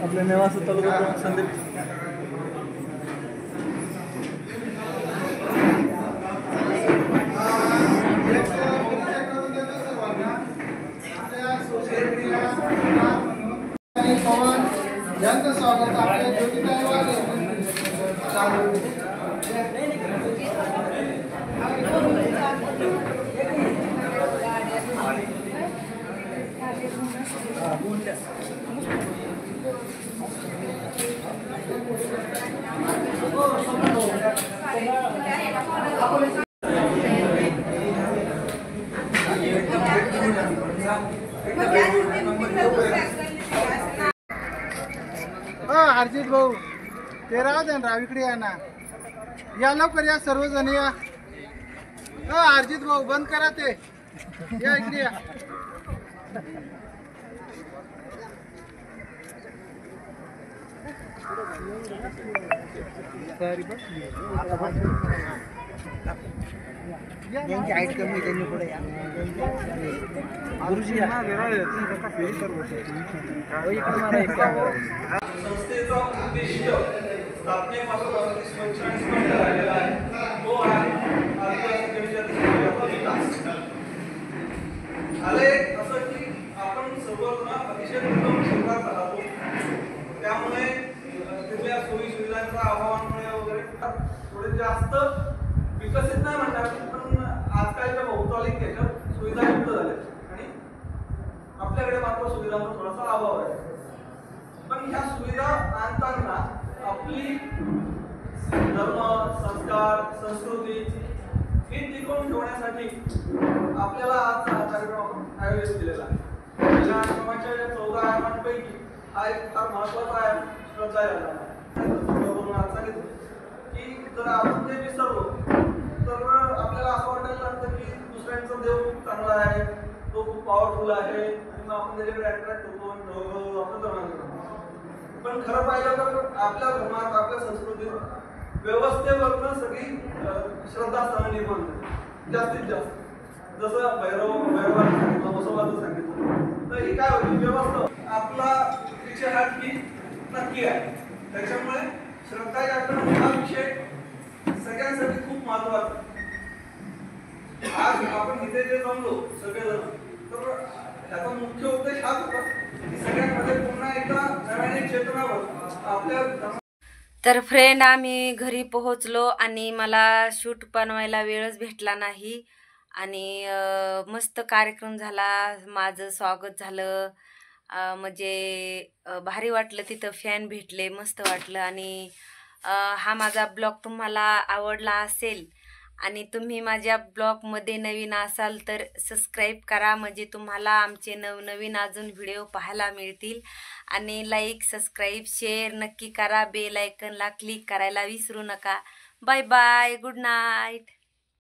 आपल्या नेवासा तालुका संदीप यांचं स्वागत आपल्या ज्योतिताई वाले हरजित भाऊ ते राव दे राव इकडे या ना, या लवकर या सर्वजण या. हरजित भाऊ बंद करा ते, या इकडे या. हाईट कमी त्यांनी पुढे या गुरुजी संस्थेचा उद्दिष्ट स्थापनेपासून 45 वर्ष झालेला आहे. तो आहे आदिवासी जनजातीचा विकास. आले असं की आपण सर्वजण अतिशय दुर्गम क्षेत्रात राहतो, त्यामुळे तिथल्या सोयी सुविधांच्या अभावामुळे वगैरे थोडे जास्त विकसित नाही म्हणतात, पण आजकालच्या भौगोलिक याच्यात सुविधा युक्त झाल्या आणि आपल्याकडे मात्र सुविधांचा थोडासा अभाव आहे. पण ह्या सुविधा आणताना आपली धर्म, संस्कार, संस्कृती ही टिकवून ठेवण्यासाठी आपल्याला आजचा हा कार्यक्रम आयोजित केलेला आहे. या आश्रमाच्या 14 आयामांपैकी हा एक फार महत्वाचा आयाम श्रद्धा याला सांगितलं की जर आपण ते विसरलो तर आपल्याला असं वाटायला लागतं की दुसऱ्यांचा देव खूप चांगला आहे, तो खूप पॉवरफुल आहे आणि मग आपण त्याच्याकडे अट्रॅक्ट होतो, आपण जमा. पण खरं पाहिलं तर आपल्या धर्मात, आपल्या संस्कृतीत व्यवस्थेवरनं सगळी श्रद्धास्थानं निर्माण झाली जास्तीत जास्त. जसं भैरवानं सांगितलं, बसवाचं सांगितलं, तर ही काय होती व्यवस्था आपला विषय हा की नक्की आहे. त्याच्यामुळे श्रद्धा जागरण हा विषय सगळ्यांसाठी खूप महत्वाचा. आज आपण इथे जे जमलो सगळेजण, तर त्याचा मुख्य उद्देश हाच होता की सगळ्यांमध्ये पुन्हा एकदा नव्याने चेतनावर आपल्या. तर फ्रेंड, आम्ही घरी पोहोचलो आणि मला शूट बनवायला वेळच भेटला नाही आणि मस्त कार्यक्रम झाला. माझं स्वागत झालं, म्हणजे भारी वाटलं. तिथं फॅन भेटले, मस्त वाटलं. आणि हा माझा ब्लॉग तुम्हाला आवडला असेल आणि तुम्ही माझ्या ब्लॉगमध्ये नवीन असाल तर सबस्क्राईब करा, म्हणजे तुम्हाला आमचे नवनवीन अजून व्हिडिओ पाहायला मिळतील. आणि लाईक, सबस्क्राईब, शेअर नक्की करा. बेल आयकनला क्लिक करायला विसरू नका. Bye bye, good night.